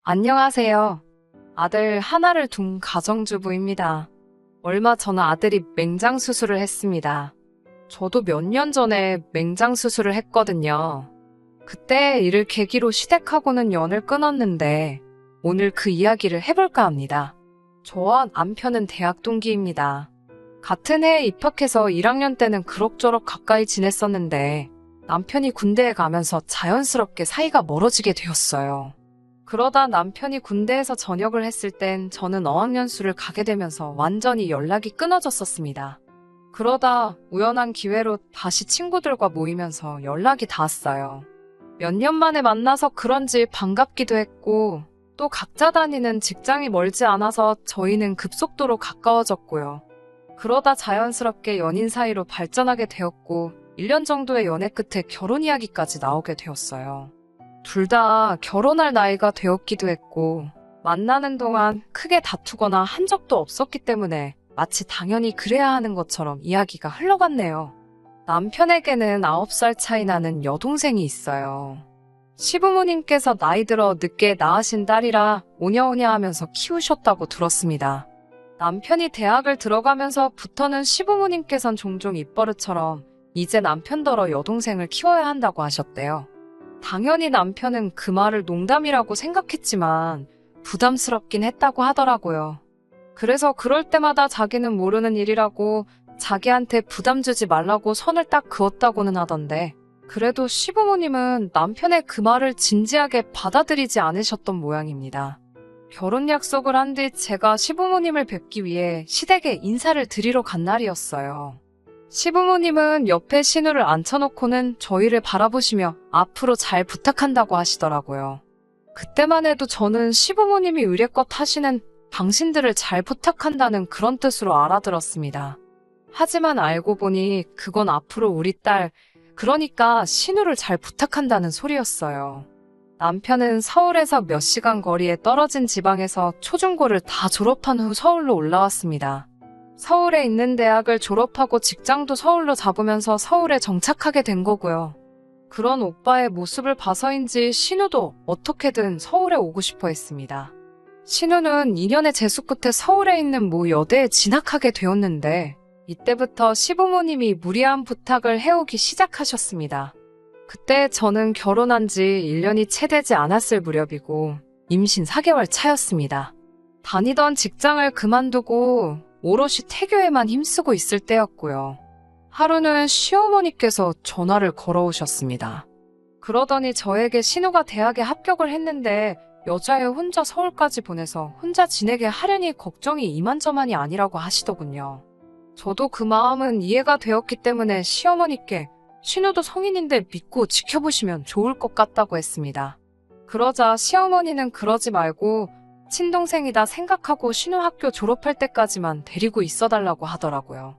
안녕하세요. 아들 하나를 둔 가정주부입니다. 얼마 전 아들이 맹장 수술을 했습니다. 저도 몇 년 전에 맹장 수술을 했거든요. 그때 이를 계기로 시댁하고는 연을 끊었는데 오늘 그 이야기를 해볼까 합니다. 저와 남편은 대학 동기입니다. 같은 해에 입학해서 1학년 때는 그럭저럭 가까이 지냈었는데 남편이 군대에 가면서 자연스럽게 사이가 멀어지게 되었어요. 그러다 남편이 군대에서 전역을 했을 땐 저는 어학연수를 가게 되면서 완전히 연락이 끊어졌었습니다. 그러다 우연한 기회로 다시 친구들과 모이면서 연락이 닿았어요. 몇 년 만에 만나서 그런지 반갑기도 했고 또 각자 다니는 직장이 멀지 않아서 저희는 급속도로 가까워졌고요. 그러다 자연스럽게 연인 사이로 발전하게 되었고 1년 정도의 연애 끝에 결혼 이야기까지 나오게 되었어요. 둘 다 결혼할 나이가 되었기도 했고 만나는 동안 크게 다투거나 한 적도 없었기 때문에 마치 당연히 그래야 하는 것처럼 이야기가 흘러갔네요. 남편에게는 9살 차이 나는 여동생이 있어요. 시부모님께서 나이 들어 늦게 낳으신 딸이라 오냐오냐 하면서 키우셨다고 들었습니다. 남편이 대학을 들어가면서부터는 시부모님께선 종종 입버릇처럼 이제 남편더러 여동생을 키워야 한다고 하셨대요. 당연히 남편은 그 말을 농담이라고 생각했지만 부담스럽긴 했다고 하더라고요. 그래서 그럴 때마다 자기는 모르는 일이라고 자기한테 부담 주지 말라고 선을 딱 그었다고는 하던데 그래도 시부모님은 남편의 그 말을 진지하게 받아들이지 않으셨던 모양입니다. 결혼 약속을 한 뒤 제가 시부모님을 뵙기 위해 시댁에 인사를 드리러 간 날이었어요. 시부모님은 옆에 신우를 앉혀놓고는 저희를 바라보시며 앞으로 잘 부탁한다고 하시더라고요. 그때만 해도 저는 시부모님이 의례껏 하시는 당신들을 잘 부탁한다는 그런 뜻으로 알아들었습니다. 하지만 알고 보니 그건 앞으로 우리 딸, 그러니까 신우를 잘 부탁한다는 소리였어요. 남편은 서울에서 몇 시간 거리에 떨어진 지방에서 초중고를 다 졸업한 후 서울로 올라왔습니다. 서울에 있는 대학을 졸업하고 직장도 서울로 잡으면서 서울에 정착하게 된 거고요. 그런 오빠의 모습을 봐서인지 신우도 어떻게든 서울에 오고 싶어 했습니다. 신우는 2년의 재수 끝에 서울에 있는 모 여대에 진학하게 되었는데 이때부터 시부모님이 무리한 부탁을 해오기 시작하셨습니다. 그때 저는 결혼한 지 1년이 채 되지 않았을 무렵이고 임신 4개월 차였습니다. 다니던 직장을 그만두고 오롯이 태교에만 힘쓰고 있을 때였고요. 하루는 시어머니께서 전화를 걸어오셨습니다. 그러더니 저에게 신우가 대학에 합격을 했는데 여자애 혼자 서울까지 보내서 혼자 지내게 하려니 걱정이 이만저만이 아니라고 하시더군요. 저도 그 마음은 이해가 되었기 때문에 시어머니께 신우도 성인인데 믿고 지켜보시면 좋을 것 같다고 했습니다. 그러자 시어머니는 그러지 말고 친동생이다 생각하고 신우 학교 졸업할 때까지만 데리고 있어달라고 하더라고요.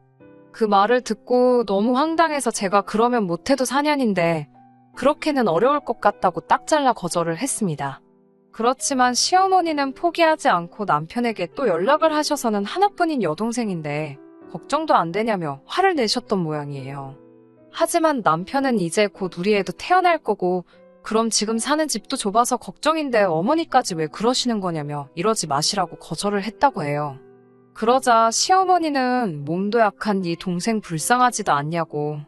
그 말을 듣고 너무 황당해서 제가 그러면 못해도 4년인데 그렇게는 어려울 것 같다고 딱 잘라 거절을 했습니다. 그렇지만 시어머니는 포기하지 않고 남편에게 또 연락을 하셔서는 하나뿐인 여동생인데 걱정도 안 되냐며 화를 내셨던 모양이에요. 하지만 남편은 이제 곧 우리 애도 태어날 거고 그럼 지금 사는 집도 좁아서 걱정인데 어머니까지 왜 그러시는 거냐며 이러지 마시라고 거절을 했다고 해요. 그러자 시어머니는 몸도 약한 네 동생 불쌍하지도 않냐고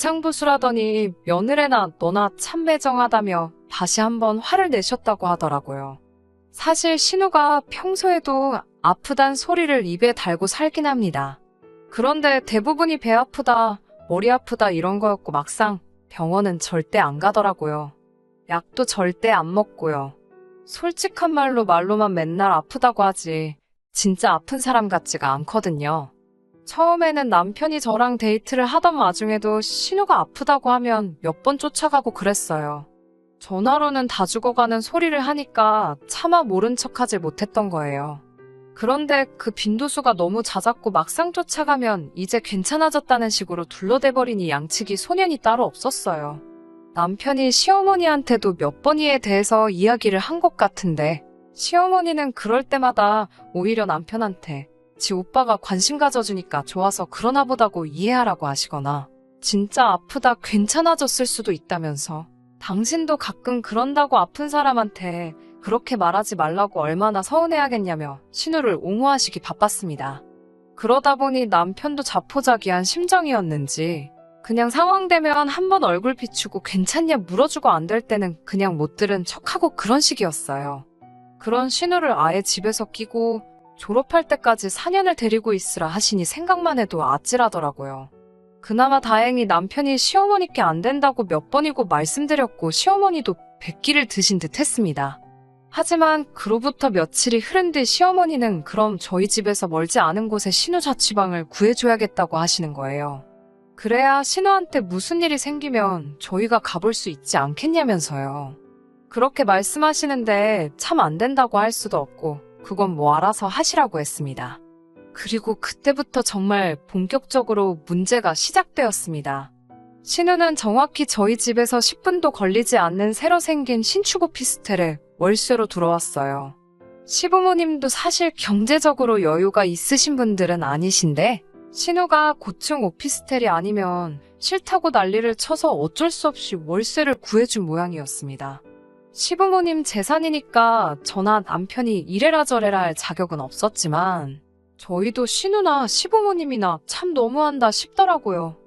부창부수라더니 며느래나 너나 참 매정하다며 다시 한번 화를 내셨다고 하더라고요. 사실 신우가 평소에도 아프단 소리를 입에 달고 살긴 합니다. 그런데 대부분이 배 아프다, 머리 아프다 이런 거였고 막상 병원은 절대 안 가더라고요. 약도 절대 안 먹고요. 솔직한 말로만 맨날 아프다고 하지 진짜 아픈 사람 같지가 않거든요. 처음에는 남편이 저랑 데이트를 하던 와중에도 신우가 아프다고 하면 몇 번 쫓아가고 그랬어요. 전화로는 다 죽어가는 소리를 하니까 차마 모른 척하지 못했던 거예요. 그런데 그 빈도수가 너무 잦았고 막상 쫓아가면 이제 괜찮아졌다는 식으로 둘러대버리니 양측이 소년이 따로 없었어요. 남편이 시어머니한테도 몇 번 이에 대해서 이야기를 한 것 같은데 시어머니는 그럴 때마다 오히려 남편한테 지 오빠가 관심 가져주니까 좋아서 그러나 보다고 이해하라고 하시거나 진짜 아프다 괜찮아졌을 수도 있다면서 당신도 가끔 그런다고 아픈 사람한테 그렇게 말하지 말라고 얼마나 서운해하겠냐며 신우를 옹호하시기 바빴습니다. 그러다 보니 남편도 자포자기한 심정이었는지 그냥 상황되면 한번 얼굴 비추고 괜찮냐 물어주고 안 될 때는 그냥 못 들은 척하고 그런 식이었어요. 그런 신우를 아예 집에서 끼고 졸업할 때까지 4년을 데리고 있으라 하시니 생각만 해도 아찔하더라고요. 그나마 다행히 남편이 시어머니께 안 된다고 몇 번이고 말씀드렸고 시어머니도 백기를 드신 듯 했습니다. 하지만 그로부터 며칠이 흐른 뒤 시어머니는 그럼 저희 집에서 멀지 않은 곳에 신우 자취방을 구해줘야겠다고 하시는 거예요. 그래야 신우한테 무슨 일이 생기면 저희가 가볼 수 있지 않겠냐면서요. 그렇게 말씀하시는데 참 안 된다고 할 수도 없고 그건 뭐 알아서 하시라고 했습니다. 그리고 그때부터 정말 본격적으로 문제가 시작되었습니다. 신우는 정확히 저희 집에서 10분도 걸리지 않는 새로 생긴 신축 오피스텔에 월세로 들어왔어요. 시부모님도 사실 경제적으로 여유가 있으신 분들은 아니신데 신우가 고층 오피스텔이 아니면 싫다고 난리를 쳐서 어쩔 수 없이 월세를 구해준 모양이었습니다. 시부모님 재산이니까 저나 남편이 이래라 저래라 할 자격은 없었지만 저희도 신우나 시부모님이나 참 너무한다 싶더라고요.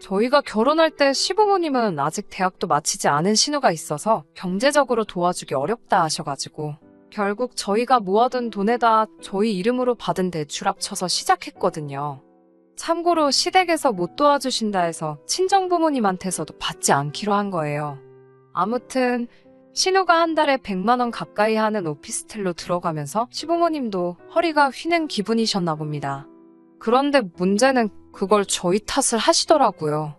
저희가 결혼할 때 시부모님은 아직 대학도 마치지 않은 신우가 있어서 경제적으로 도와주기 어렵다 하셔가지고 결국 저희가 모아둔 돈에다 저희 이름으로 받은 대출 합쳐서 시작했거든요. 참고로 시댁에서 못 도와주신다 해서 친정부모님한테서도 받지 않기로 한 거예요. 아무튼 신우가 한 달에 100만 원 가까이 하는 오피스텔로 들어가면서 시부모님도 허리가 휘는 기분이셨나 봅니다. 그런데 문제는 그걸 저희 탓을 하시더라고요.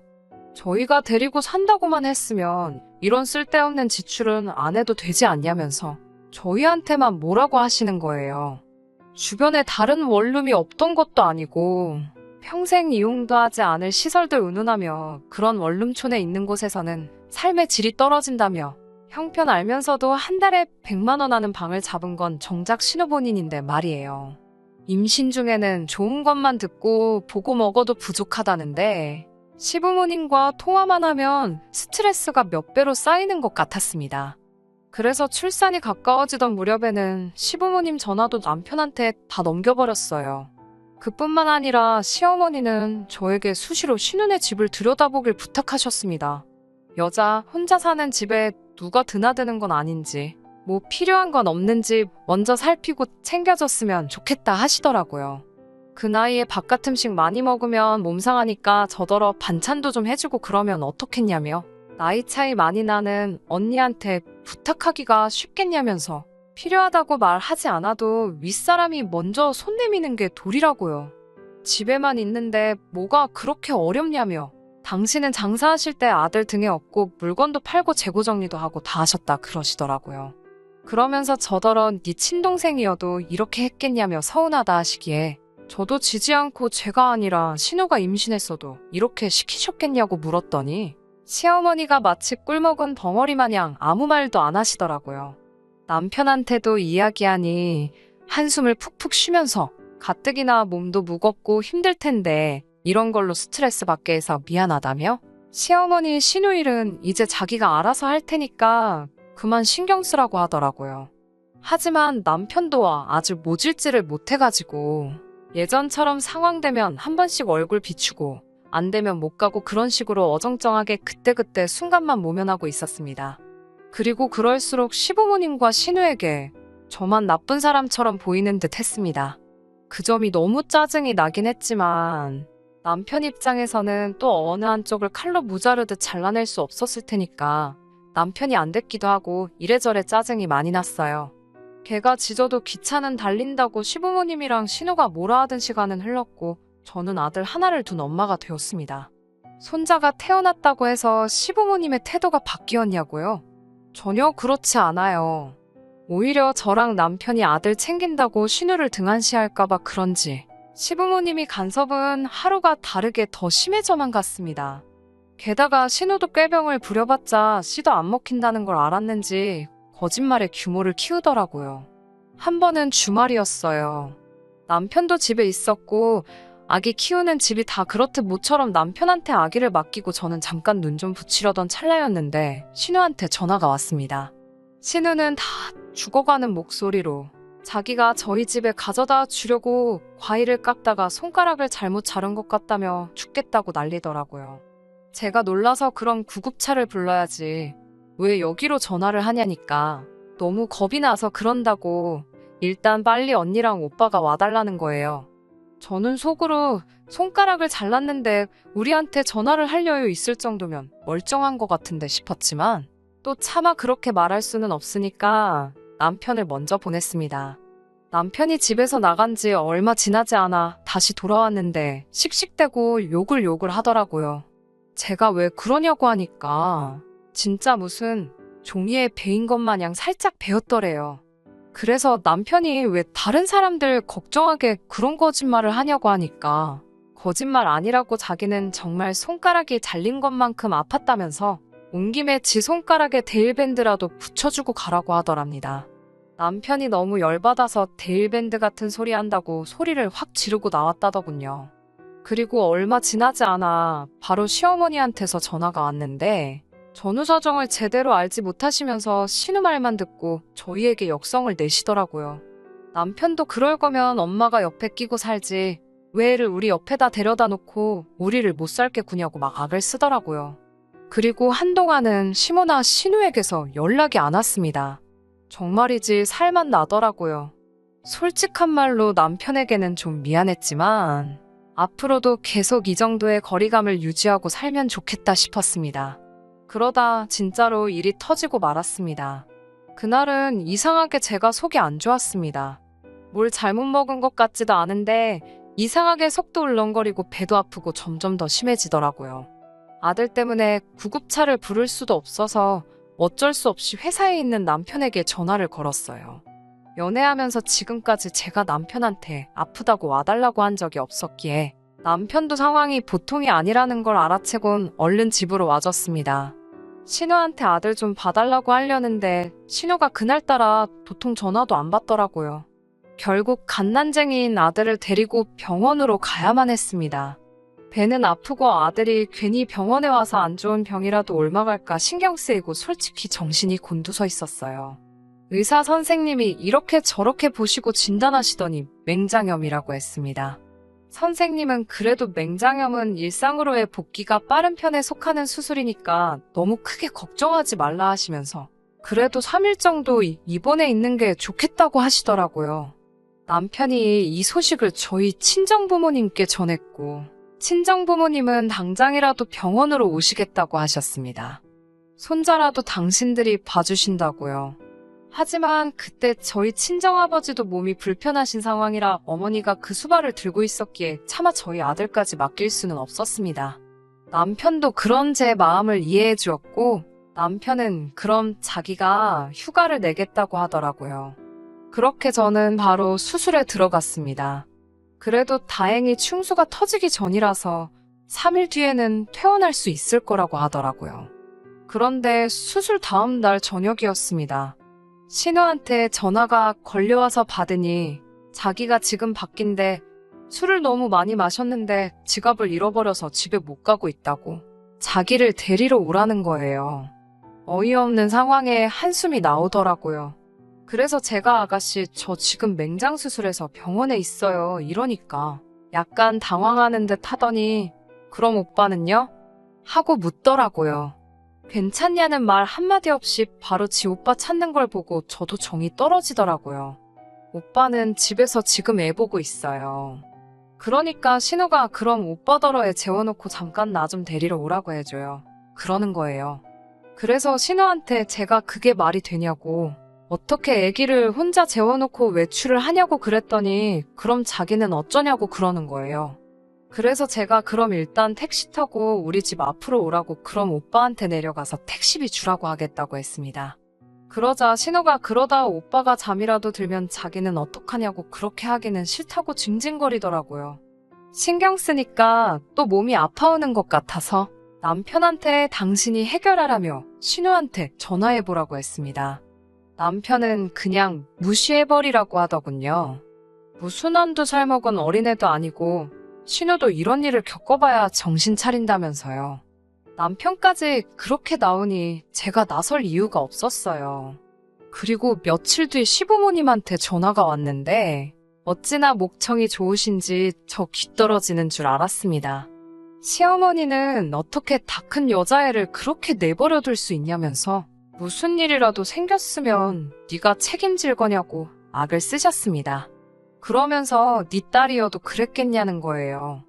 저희가 데리고 산다고만 했으면 이런 쓸데없는 지출은 안 해도 되지 않냐면서 저희한테만 뭐라고 하시는 거예요. 주변에 다른 원룸이 없던 것도 아니고 평생 이용도 하지 않을 시설들 운운하며 그런 원룸촌에 있는 곳에서는 삶의 질이 떨어진다며 형편 알면서도 한 달에 100만 원 하는 방을 잡은 건 정작 신우 본인인데 말이에요. 임신 중에는 좋은 것만 듣고 보고 먹어도 부족하다는데 시부모님과 통화만 하면 스트레스가 몇 배로 쌓이는 것 같았습니다. 그래서 출산이 가까워지던 무렵에는 시부모님 전화도 남편한테 다 넘겨버렸어요. 그뿐만 아니라 시어머니는 저에게 수시로 신우네 집을 들여다보길 부탁하셨습니다. 여자 혼자 사는 집에 누가 드나드는 건 아닌지 뭐 필요한 건 없는지 먼저 살피고 챙겨줬으면 좋겠다 하시더라고요. 그 나이에 바깥 음식 많이 먹으면 몸 상하니까 저더러 반찬도 좀 해주고 그러면 어떻겠냐며 나이 차이 많이 나는 언니한테 부탁하기가 쉽겠냐면서 필요하다고 말하지 않아도 윗사람이 먼저 손 내미는 게 도리라고요. 집에만 있는데 뭐가 그렇게 어렵냐며 당신은 장사하실 때 아들 등에 업고 물건도 팔고 재고 정리도 하고 다 하셨다 그러시더라고요. 그러면서 저더러 네 친동생이어도 이렇게 했겠냐며 서운하다 하시기에 저도 지지 않고 제가 아니라 신우가 임신했어도 이렇게 시키셨겠냐고 물었더니 시어머니가 마치 꿀먹은 벙어리 마냥 아무 말도 안 하시더라고요. 남편한테도 이야기하니 한숨을 푹푹 쉬면서 가뜩이나 몸도 무겁고 힘들 텐데 이런 걸로 스트레스 받게 해서 미안하다며 시어머니 신우 일은 이제 자기가 알아서 할 테니까 그만 신경 쓰라고 하더라고요. 하지만 남편도 아주 모질지를 못해가지고 예전처럼 상황되면 한 번씩 얼굴 비추고 안 되면 못 가고 그런 식으로 어정쩡하게 그때그때 순간만 모면하고 있었습니다. 그리고 그럴수록 시부모님과 신우에게 저만 나쁜 사람처럼 보이는 듯 했습니다. 그 점이 너무 짜증이 나긴 했지만 남편 입장에서는 또 어느 한쪽을 칼로 무자르듯 잘라낼 수 없었을 테니까 남편이 안 됐기도 하고 이래저래 짜증이 많이 났어요. 걔가 짖어도 귀찮은 달린다고 시부모님이랑 신우가 뭐라 하던 시간은 흘렀고 저는 아들 하나를 둔 엄마가 되었습니다. 손자가 태어났다고 해서 시부모님의 태도가 바뀌었냐고요? 전혀 그렇지 않아요. 오히려 저랑 남편이 아들 챙긴다고 신우를 등한시할까봐 그런지 시부모님이 간섭은 하루가 다르게 더 심해져만 갔습니다. 게다가 신우도 꾀병을 부려봤자 씨도 안 먹힌다는 걸 알았는지 거짓말의 규모를 키우더라고요. 한 번은 주말이었어요. 남편도 집에 있었고 아기 키우는 집이 다 그렇듯 모처럼 남편한테 아기를 맡기고 저는 잠깐 눈 좀 붙이려던 찰나였는데 신우한테 전화가 왔습니다. 신우는 다 죽어가는 목소리로 자기가 저희 집에 가져다 주려고 과일을 깎다가 손가락을 잘못 자른 것 같다며 죽겠다고 난리더라고요. 제가 놀라서 그럼 구급차를 불러야지. 왜 여기로 전화를 하냐니까. 너무 겁이 나서 그런다고 일단 빨리 언니랑 오빠가 와달라는 거예요. 저는 속으로 손가락을 잘랐는데 우리한테 전화를 할 여유 있을 정도면 멀쩡한 것 같은데 싶었지만 또 차마 그렇게 말할 수는 없으니까 남편을 먼저 보냈습니다. 남편이 집에서 나간 지 얼마 지나지 않아 다시 돌아왔는데 씩씩대고 욕을 하더라고요. 제가 왜 그러냐고 하니까 진짜 무슨 종이에 베인 것 마냥 살짝 베었더래요. 그래서 남편이 왜 다른 사람들 걱정하게 그런 거짓말을 하냐고 하니까 거짓말 아니라고 자기는 정말 손가락이 잘린 것만큼 아팠다면서 온 김에 지 손가락에 데일밴드라도 붙여주고 가라고 하더랍니다. 남편이 너무 열받아서 데일밴드 같은 소리 한다고 소리를 확 지르고 나왔다더군요. 그리고 얼마 지나지 않아 바로 시어머니한테서 전화가 왔는데 전후 사정을 제대로 알지 못하시면서 신우 말만 듣고 저희에게 역성을 내시더라고요. 남편도 그럴 거면 엄마가 옆에 끼고 살지 왜 애를 우리 옆에다 데려다 놓고 우리를 못 살게 구냐고 막 악을 쓰더라고요. 그리고 한동안은 시모나 신우에게서 연락이 안 왔습니다. 정말이지 살만 나더라고요. 솔직한 말로 남편에게는 좀 미안했지만 앞으로도 계속 이 정도의 거리감을 유지하고 살면 좋겠다 싶었습니다. 그러다 진짜로 일이 터지고 말았습니다. 그날은 이상하게 제가 속이 안 좋았습니다. 뭘 잘못 먹은 것 같지도 않은데 이상하게 속도 울렁거리고 배도 아프고 점점 더 심해지더라고요. 아들 때문에 구급차를 부를 수도 없어서 어쩔 수 없이 회사에 있는 남편에게 전화를 걸었어요. 연애하면서 지금까지 제가 남편한테 아프다고 와달라고 한 적이 없었기에 남편도 상황이 보통이 아니라는 걸 알아채곤 얼른 집으로 와줬습니다. 신우한테 아들 좀 봐달라고 하려는데 신우가 그날따라 도통 전화도 안 받더라고요. 결국 갓난쟁이인 아들을 데리고 병원으로 가야만 했습니다. 배는 아프고 아들이 괜히 병원에 와서 안 좋은 병이라도 옮아갈까 신경 쓰이고 솔직히 정신이 곤두서 있었어요. 의사 선생님이 이렇게 저렇게 보시고 진단하시더니 맹장염이라고 했습니다. 선생님은 그래도 맹장염은 일상으로의 복귀가 빠른 편에 속하는 수술이니까 너무 크게 걱정하지 말라 하시면서 그래도 3일 정도 입원해 있는 게 좋겠다고 하시더라고요. 남편이 이 소식을 저희 친정부모님께 전했고 친정부모님은 당장이라도 병원으로 오시겠다고 하셨습니다. 손자라도 당신들이 봐주신다고요. 하지만 그때 저희 친정아버지도 몸이 불편하신 상황이라 어머니가 그 수발을 들고 있었기에 차마 저희 아들까지 맡길 수는 없었습니다. 남편도 그런 제 마음을 이해해 주었고 남편은 그럼 자기가 휴가를 내겠다고 하더라고요. 그렇게 저는 바로 수술에 들어갔습니다. 그래도 다행히 충수가 터지기 전이라서 3일 뒤에는 퇴원할 수 있을 거라고 하더라고요. 그런데 수술 다음 날 저녁이었습니다. 신우한테 전화가 걸려와서 받으니 자기가 지금 밖인데 술을 너무 많이 마셨는데 지갑을 잃어버려서 집에 못 가고 있다고 자기를 데리러 오라는 거예요. 어이없는 상황에 한숨이 나오더라고요. 그래서 제가 아가씨 저 지금 맹장 수술해서 병원에 있어요 이러니까 약간 당황하는 듯 하더니 그럼 오빠는요? 하고 묻더라고요. 괜찮냐는 말 한마디 없이 바로 지 오빠 찾는 걸 보고 저도 정이 떨어지더라고요. 오빠는 집에서 지금 애 보고 있어요. 그러니까 신우가 그럼 오빠더러 애 재워놓고 잠깐 나 좀 데리러 오라고 해줘요. 그러는 거예요. 그래서 신우한테 제가 그게 말이 되냐고 어떻게 애기를 혼자 재워놓고 외출을 하냐고 그랬더니 그럼 자기는 어쩌냐고 그러는 거예요. 그래서 제가 그럼 일단 택시 타고 우리 집 앞으로 오라고 그럼 오빠한테 내려가서 택시비 주라고 하겠다고 했습니다. 그러자 신우가 그러다 오빠가 잠이라도 들면 자기는 어떡하냐고 그렇게 하기는 싫다고 징징거리더라고요. 신경 쓰니까 또 몸이 아파오는 것 같아서 남편한테 당신이 해결하라며 신우한테 전화해보라고 했습니다. 남편은 그냥 무시해버리라고 하더군요. 무슨 한두 살 먹은 어린애도 아니고 신우도 이런 일을 겪어봐야 정신 차린다면서요. 남편까지 그렇게 나오니 제가 나설 이유가 없었어요. 그리고 며칠 뒤 시부모님한테 전화가 왔는데 어찌나 목청이 좋으신지 저 귀떨어지는 줄 알았습니다. 시어머니는 어떻게 다 큰 여자애를 그렇게 내버려둘 수 있냐면서 무슨 일이라도 생겼으면 네가 책임질 거냐고 악을 쓰셨습니다. 그러면서 네 딸이어도 그랬겠냐는 거예요.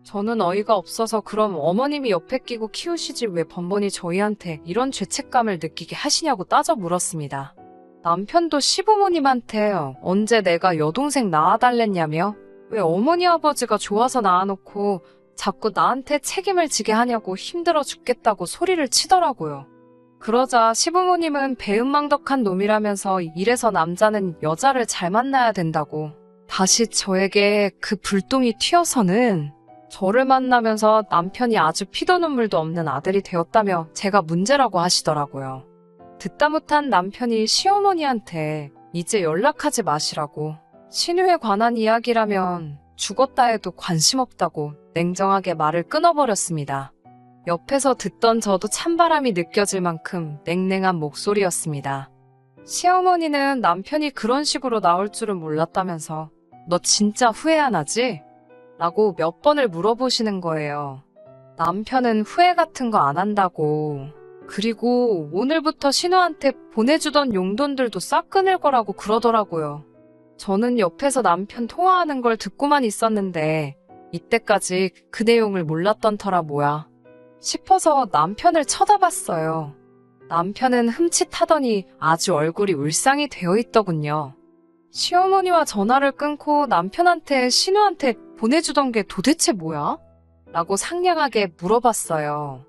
저는 어이가 없어서 그럼 어머님이 옆에 끼고 키우시지 왜 번번이 저희한테 이런 죄책감을 느끼게 하시냐고 따져 물었습니다. 남편도 시부모님한테 언제 내가 여동생 낳아달랬냐며 왜 어머니 아버지가 좋아서 낳아놓고 자꾸 나한테 책임을 지게 하냐고 힘들어 죽겠다고 소리를 치더라고요. 그러자 시부모님은 배은망덕한 놈이라면서 이래서 남자는 여자를 잘 만나야 된다고 다시 저에게 그 불똥이 튀어서는 저를 만나면서 남편이 아주 피도 눈물도 없는 아들이 되었다며 제가 문제라고 하시더라고요. 듣다 못한 남편이 시어머니한테 이제 연락하지 마시라고 신우에 관한 이야기라면 죽었다 해도 관심 없다고 냉정하게 말을 끊어버렸습니다. 옆에서 듣던 저도 찬바람이 느껴질 만큼 냉랭한 목소리였습니다. 시어머니는 남편이 그런 식으로 나올 줄은 몰랐다면서 너 진짜 후회 안 하지? 라고 몇 번을 물어보시는 거예요. 남편은 후회 같은 거 안 한다고. 그리고 오늘부터 신우한테 보내주던 용돈들도 싹 끊을 거라고 그러더라고요. 저는 옆에서 남편 통화하는 걸 듣고만 있었는데 이때까지 그 내용을 몰랐던 터라 뭐야 싶어서 남편을 쳐다봤어요. 남편은 흠칫하더니 아주 얼굴이 울상이 되어 있더군요. 시어머니와 전화를 끊고 남편한테 신우한테 보내주던 게 도대체 뭐야? 라고 상냥하게 물어봤어요.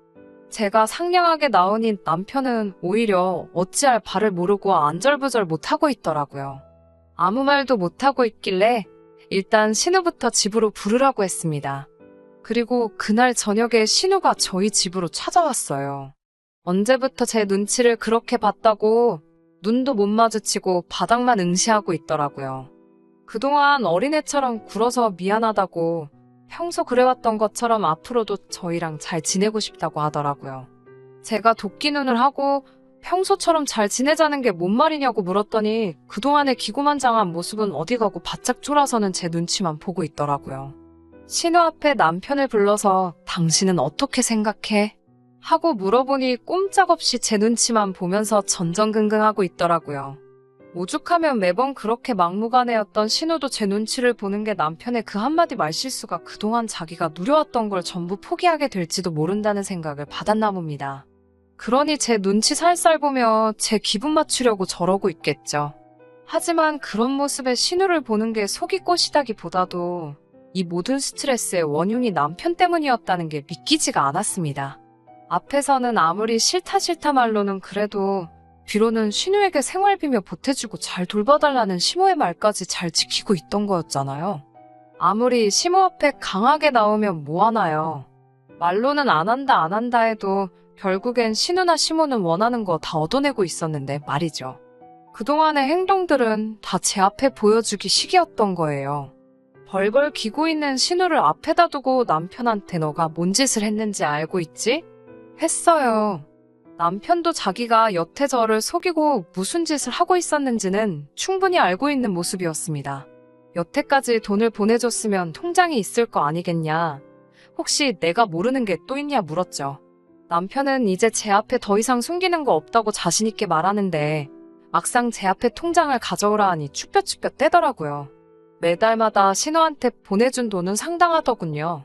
제가 상냥하게 나오니 남편은 오히려 어찌할 바를 모르고 안절부절 못하고 있더라고요. 아무 말도 못하고 있길래 일단 신우부터 집으로 부르라고 했습니다. 그리고 그날 저녁에 신우가 저희 집으로 찾아왔어요. 언제부터 제 눈치를 그렇게 봤다고 눈도 못 마주치고 바닥만 응시하고 있더라고요. 그동안 어린애처럼 굴어서 미안하다고 평소 그래왔던 것처럼 앞으로도 저희랑 잘 지내고 싶다고 하더라고요. 제가 도끼눈을 하고 평소처럼 잘 지내자는 게 뭔 말이냐고 물었더니 그동안의 기고만장한 모습은 어디 가고 바짝 쫄아서는 제 눈치만 보고 있더라고요. 신우 앞에 남편을 불러서 당신은 어떻게 생각해? 하고 물어보니 꼼짝없이 제 눈치만 보면서 전전긍긍하고 있더라고요. 오죽하면 매번 그렇게 막무가내였던 신우도 제 눈치를 보는 게 남편의 그 한마디 말실수가 그동안 자기가 누려왔던 걸 전부 포기하게 될지도 모른다는 생각을 받았나 봅니다. 그러니 제 눈치 살살 보며 제 기분 맞추려고 저러고 있겠죠. 하지만 그런 모습에 신우를 보는 게 속이 꼬시다기보다도 이 모든 스트레스의 원흉이 남편 때문이었다는 게 믿기지가 않았습니다. 앞에서는 아무리 싫다 말로는 그래도 뒤로는 신우에게 생활비며 보태주고 잘 돌봐달라는 시모의 말까지 잘 지키고 있던 거였잖아요. 아무리 시모 앞에 강하게 나오면 뭐하나요. 말로는 안 한다 해도 결국엔 신우나 시모는 원하는 거 다 얻어내고 있었는데 말이죠. 그동안의 행동들은 다 제 앞에 보여주기 식이었던 거예요. 벌벌 기고 있는 신우를 앞에다 두고 남편한테 너가 뭔 짓을 했는지 알고 있지? 했어요. 남편도 자기가 여태 저를 속이고 무슨 짓을 하고 있었는지는 충분히 알고 있는 모습이었습니다. 여태까지 돈을 보내줬으면 통장이 있을 거 아니겠냐. 혹시 내가 모르는 게 또 있냐 물었죠. 남편은 이제 제 앞에 더 이상 숨기는 거 없다고 자신있게 말하는데 막상 제 앞에 통장을 가져오라 하니 축뼈축뼈 떼더라고요. 매달마다 신우한테 보내준 돈은 상당하더군요.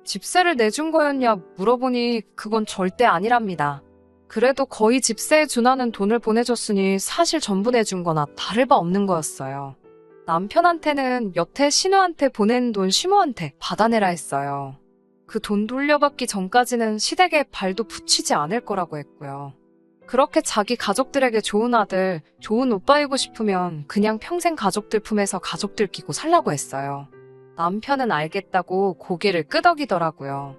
집세를 내준 거였냐 물어보니 그건 절대 아니랍니다. 그래도 거의 집세에 준하는 돈을 보내줬으니 사실 전부 내준 거나 다를 바 없는 거였어요. 남편한테는 여태 신우한테 보낸 돈 시모한테 받아내라 했어요. 그 돈 돌려받기 전까지는 시댁에 발도 붙이지 않을 거라고 했고요. 그렇게 자기 가족들에게 좋은 아들, 좋은 오빠이고 싶으면 그냥 평생 가족들 품에서 가족들 끼고 살라고 했어요. 남편은 알겠다고 고개를 끄덕이더라고요.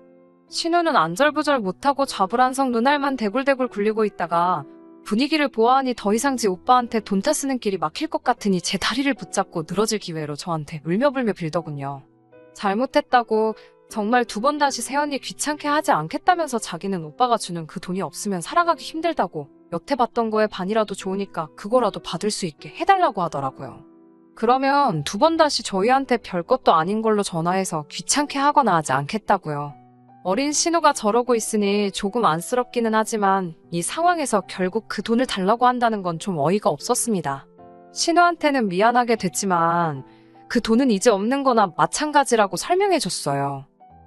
신우는 안절부절 못하고 좌불안성 눈알만 대굴대굴 굴리고 있다가 분위기를 보아하니 더 이상 지 오빠한테 돈 타쓰는 길이 막힐 것 같으니 제 다리를 붙잡고 늘어질 기회로 저한테 울며불며 빌더군요. 잘못했다고 정말 두 번 다시 새언니 귀찮게 하지 않겠다면서 자기는 오빠가 주는 그 돈이 없으면 살아가기 힘들다고 여태 받던 거에 반이라도 좋으니까 그거라도 받을 수 있게 해달라고 하더라고요. 그러면 두 번 다시 저희한테 별것도 아닌 걸로 전화해서 귀찮게 하거나 하지 않겠다고요. 어린 신우가 저러고 있으니 조금 안쓰럽기는 하지만 이 상황에서 결국 그 돈을 달라고 한다는 건 좀 어이가 없었습니다. 신우한테는 미안하게 됐지만 그 돈은 이제 없는 거나 마찬가지라고 설명해줬어요.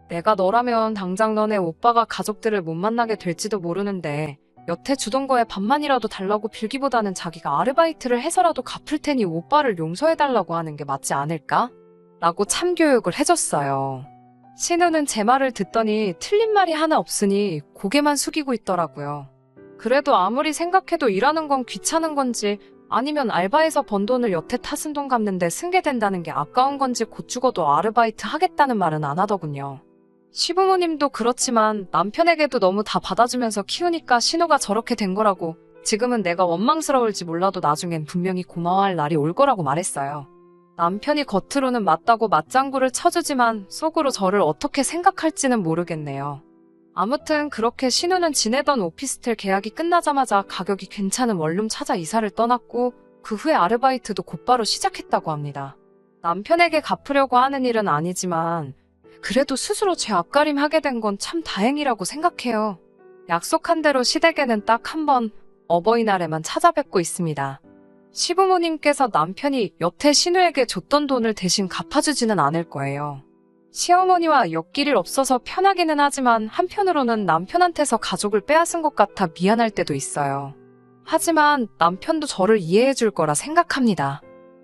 내가 너라면 당장 너네 오빠가 가족들을 못 만나게 될지도 모르는데 여태 주던 거에 반만이라도 달라고 빌기보다는 자기가 아르바이트를 해서라도 갚을 테니 오빠를 용서해달라고 하는 게 맞지 않을까? 라고 참교육을 해줬어요. 신우는 제 말을 듣더니 틀린 말이 하나 없으니 고개만 숙이고 있더라고요. 그래도 아무리 생각해도 일하는 건 귀찮은 건지 아니면 알바해서 번 돈을 여태 타쓴 돈 갚는데 승계된다는 게 아까운 건지 곧 죽어도 아르바이트 하겠다는 말은 안 하더군요. 시부모님도 그렇지만 남편에게도 너무 다 받아주면서 키우니까 신우가 저렇게 된 거라고 지금은 내가 원망스러울지 몰라도 나중엔 분명히 고마워할 날이 올 거라고 말했어요. 남편이 겉으로는 맞다고 맞장구를 쳐주지만 속으로 저를 어떻게 생각할지는 모르겠네요. 아무튼 그렇게 신우는 지내던 오피스텔 계약이 끝나자마자 가격이 괜찮은 원룸 찾아 이사를 떠났고 그 후에 아르바이트도 곧바로 시작했다고 합니다. 남편에게 갚으려고 하는 일은 아니지만 그래도 스스로 제 앞가림 하게 된 건 참 다행이라고 생각해요. 약속한 대로 시댁에는 딱 한 번 어버이날에만 찾아뵙고 있습니다. 시부모님께서 남편이 여태 신우에게 줬던 돈을 대신 갚아주지는 않을 거예요. 시어머니와 엮일 일 없어서 편하기는 하지만 한편으로는 남편한테서 가족을 빼앗은 것 같아 미안할 때도 있어요. 하지만 남편도 저를 이해해 줄 거라 생각합니다.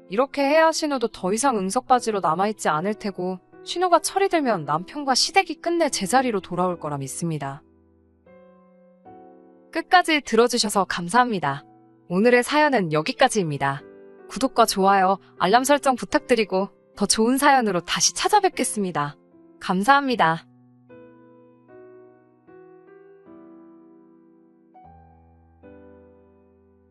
이렇게 해야 신우도 더 이상 응석바지로 남아있지 않을 테고 신우가 철이 들면 남편과 시댁이 끝내 제자리로 돌아올 거라 믿습니다. 끝까지 들어주셔서 감사합니다. 오늘의 사연은 여기까지입니다. 구독과 좋아요, 알람 설정 부탁드리고 더 좋은 사연으로 다시 찾아뵙겠습니다. 감사합니다.